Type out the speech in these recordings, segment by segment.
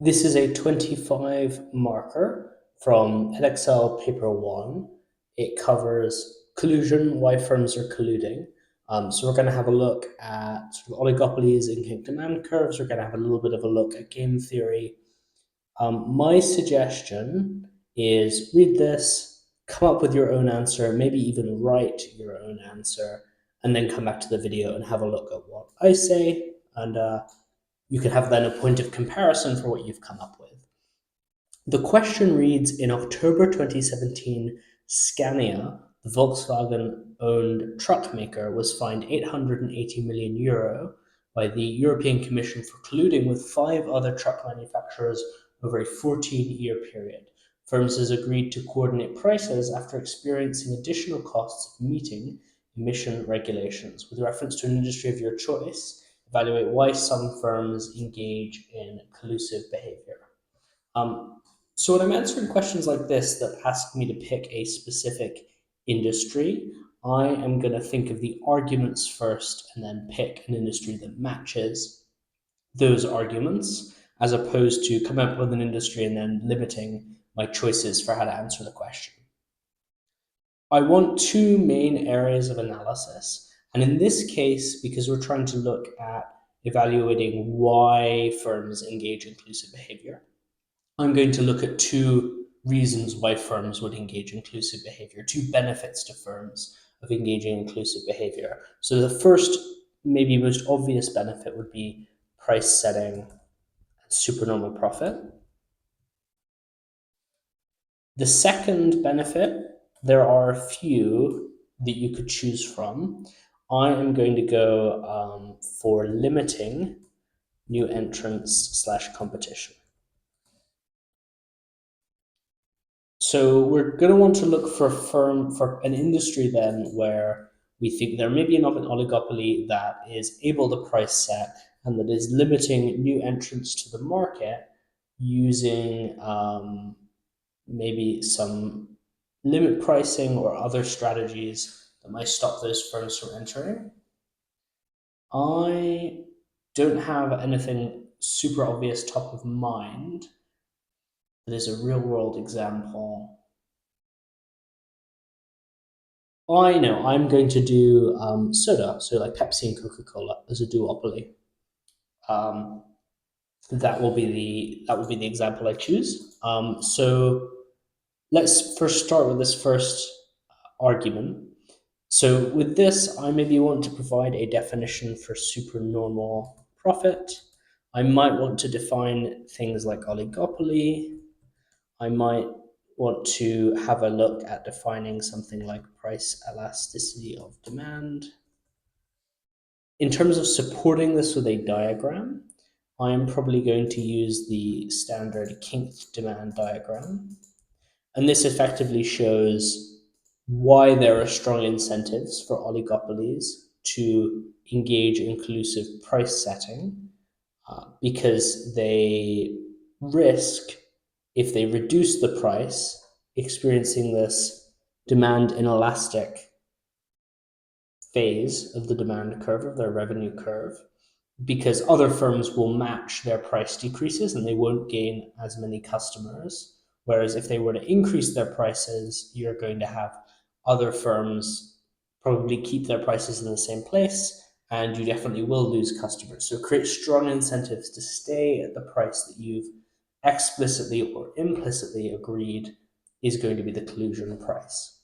This is a 25 marker from Edexcel Paper 1. It covers collusion, why firms are colluding. So we're going to have a look at sort of oligopolies and kink demand curves. We're going to have a little bit of a look at game theory. My suggestion is read this, come up with your own answer, maybe even write your own answer, and then come back to the video and have a look at what I say, and you can have then a point of comparison for what you've come up with. The question reads, in October 2017, Scania, the Volkswagen-owned truck maker, was fined €880 million by the European Commission for colluding with 5 other truck manufacturers over a 14-year period. Firms has agreed to coordinate prices after experiencing additional costs of meeting emission regulations. With reference to an industry of your choice, evaluate why some firms engage in collusive behavior. So when I'm answering questions like this that ask me to pick a specific industry, I am going to think of the arguments first and then pick an industry that matches those arguments, as opposed to coming up with an industry and then limiting my choices for how to answer the question. I want 2 main areas of analysis. And in this case, because we're trying to look at evaluating why firms engage in collusive behavior, I'm going to look at 2 reasons why firms would engage in collusive behavior, 2 benefits to firms of engaging in collusive behavior. So the first, maybe most obvious benefit would be price setting and supernormal profit. The second benefit, there are a few that you could choose from. I am going to go for limiting new entrants / competition. So we're going to want to look for an industry then where we think there may be an oligopoly that is able to price set and that is limiting new entrants to the market using maybe some limit pricing or other strategies that might stop those firms from entering. I don't have anything super obvious top of mind that is a real world example. I know, I'm going to do soda, so like Pepsi and Coca-Cola as a duopoly. That will be the example I choose. So let's first start with this first argument. So with this, I maybe want to provide a definition for supernormal profit. I might want to define things like oligopoly. I might want to have a look at defining something like price elasticity of demand. In terms of supporting this with a diagram, I am probably going to use the standard kinked demand diagram. And this effectively shows why there are strong incentives for oligopolies to engage in collusive price setting, because they risk, if they reduce the price, experiencing this demand inelastic phase of the demand curve, of their revenue curve, because other firms will match their price decreases and they won't gain as many customers. Whereas if they were to increase their prices, you're going to have other firms probably keep their prices in the same place, and you definitely will lose customers. So create strong incentives to stay at the price that you've explicitly or implicitly agreed is going to be the collusion price.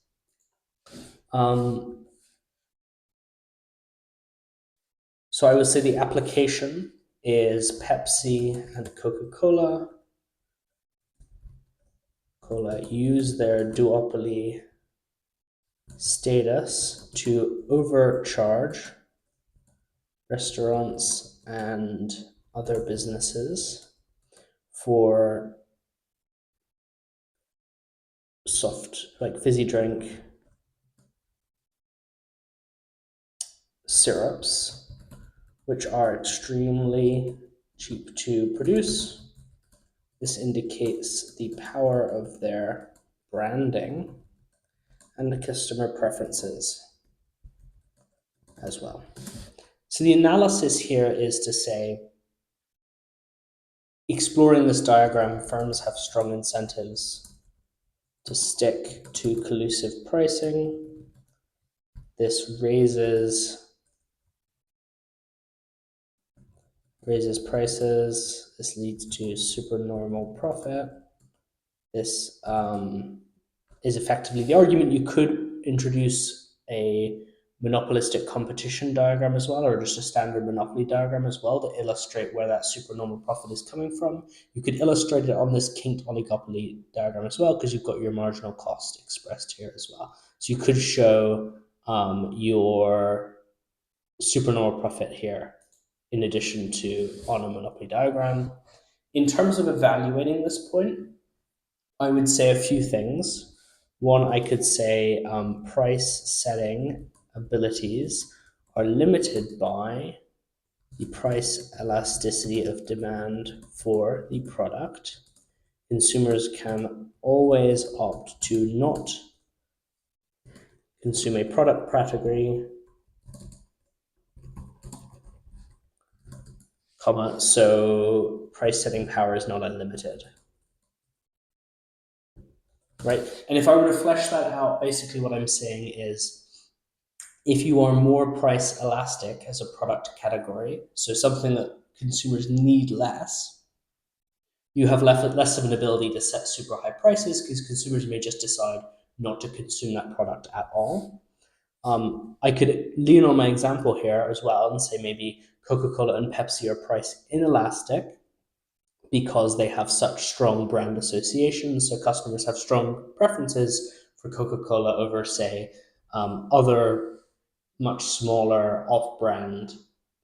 So I would say the application is Pepsi and Coca-Cola. Cola use their duopoly status to overcharge restaurants and other businesses for soft, like fizzy drink syrups, which are extremely cheap to produce. This indicates the power of their branding and the customer preferences as well. So the analysis here is to say, exploring this diagram, firms have strong incentives to stick to collusive pricing. This raises prices. This leads to supernormal profit. This is effectively the argument. You could introduce a monopolistic competition diagram as well, or just a standard monopoly diagram as well, to illustrate where that supernormal profit is coming from. You could illustrate it on this kinked oligopoly diagram as well, because you've got your marginal cost expressed here as well. So you could show your supernormal profit here in addition to on a monopoly diagram. In terms of evaluating this point, I would say a few things. One, I could say price setting abilities are limited by the price elasticity of demand for the product. Consumers can always opt to not consume a product category, so price setting power is not unlimited. Right? And if I were to flesh that out, basically what I'm saying is, if you are more price elastic as a product category, so something that consumers need less, you have less of an ability to set super high prices, because consumers may just decide not to consume that product at all. I could lean on my example here as well and say maybe Coca-Cola and Pepsi are price inelastic because they have such strong brand associations. So customers have strong preferences for Coca-Cola over, say, other much smaller off-brand,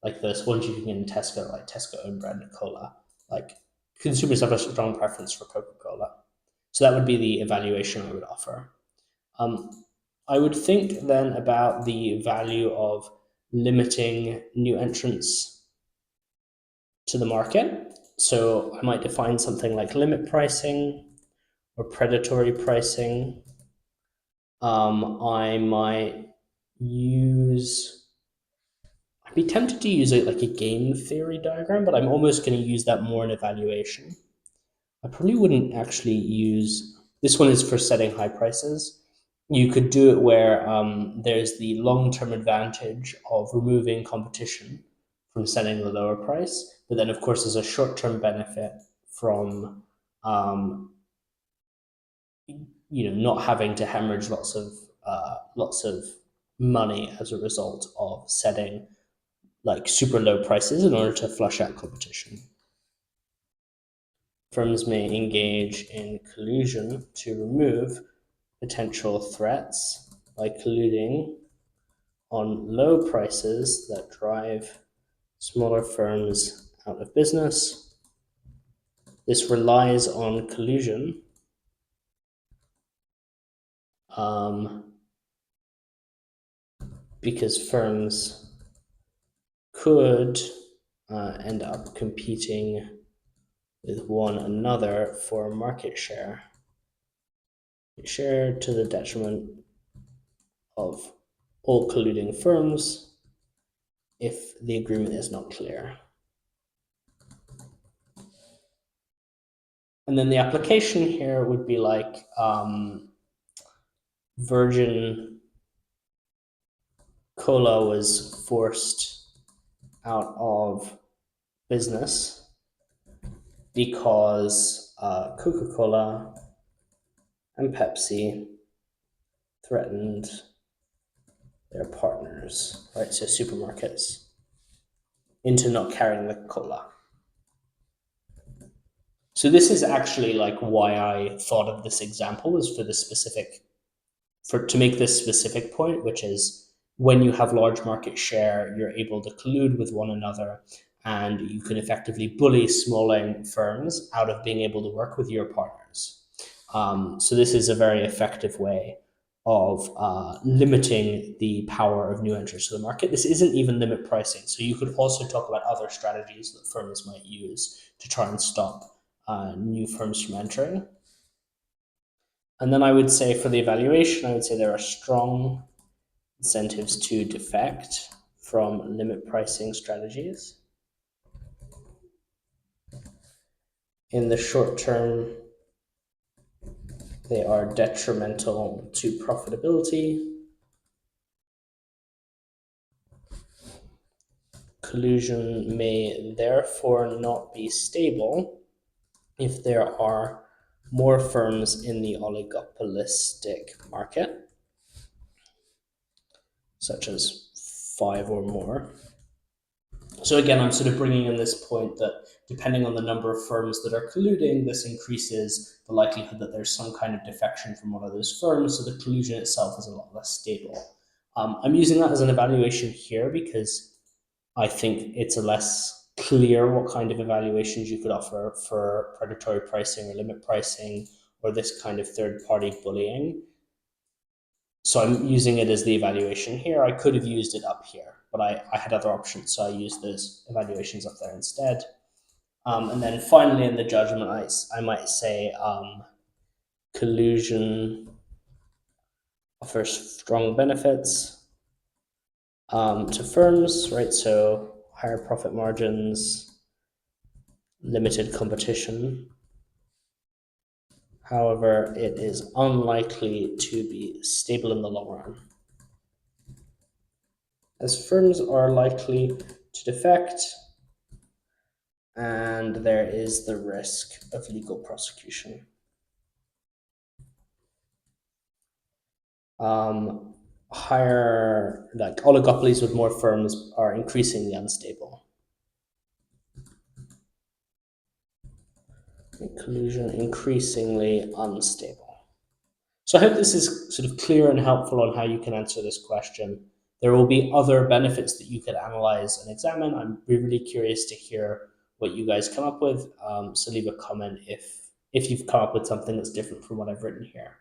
like this ones you can get in Tesco, like Tesco own brand cola. Like, consumers have a strong preference for Coca-Cola. So that would be the evaluation I would offer. I would think then about the value of limiting new entrants to the market. So I might define something like limit pricing or predatory pricing. I might I'd be tempted to use it like a game theory diagram, but I'm almost going to use that more in evaluation. I probably wouldn't actually use, this one is for setting high prices. You could do it where there's the long-term advantage of removing competition from setting the lower price, but then of course there's a short-term benefit from not having to hemorrhage lots of money as a result of setting like super low prices in order to flush out competition. Firms may engage in collusion to remove potential threats by colluding on low prices that drive smaller firms out of business. This relies on collusion because firms could end up competing with one another for market share to the detriment of all colluding firms if the agreement is not clear. And then the application here would be like Virgin Cola was forced out of business because Coca-Cola and Pepsi threatened their partners, right? So supermarkets, into not carrying the cola. So this is actually like why I thought of this example, was for the specific, to make this specific point, which is when you have large market share, you're able to collude with one another, and you can effectively bully smaller firms out of being able to work with your partners. So this is a very effective way of limiting the power of new entrants to the market. This isn't even limit pricing. So you could also talk about other strategies that firms might use to try and stop new firms from entering. And then I would say for the evaluation, I would say there are strong incentives to defect from limit pricing strategies. In the short term, they are detrimental to profitability. Collusion may therefore not be stable if there are more firms in the oligopolistic market, such as 5 or more. So again, I'm sort of bringing in this point that depending on the number of firms that are colluding, this increases the likelihood that there's some kind of defection from one of those firms, so the collusion itself is a lot less stable. I'm using that as an evaluation here because I think it's a less clear what kind of evaluations you could offer for predatory pricing or limit pricing or this kind of third-party bullying. So I'm using it as the evaluation here. I could have used it up here, but I had other options, so I used those evaluations up there instead. And then finally in the judgment, I might say collusion offers strong benefits to firms, right? So higher profit margins, limited competition. However, it is unlikely to be stable in the long run, as firms are likely to defect and there is the risk of legal prosecution. Higher, like oligopolies with more firms are increasingly unstable. Collusion increasingly unstable. So I hope this is sort of clear and helpful on how you can answer this question. There will be other benefits that you could analyze and examine. I'm really curious to hear what you guys come up with. So leave a comment if you've come up with something that's different from what I've written here.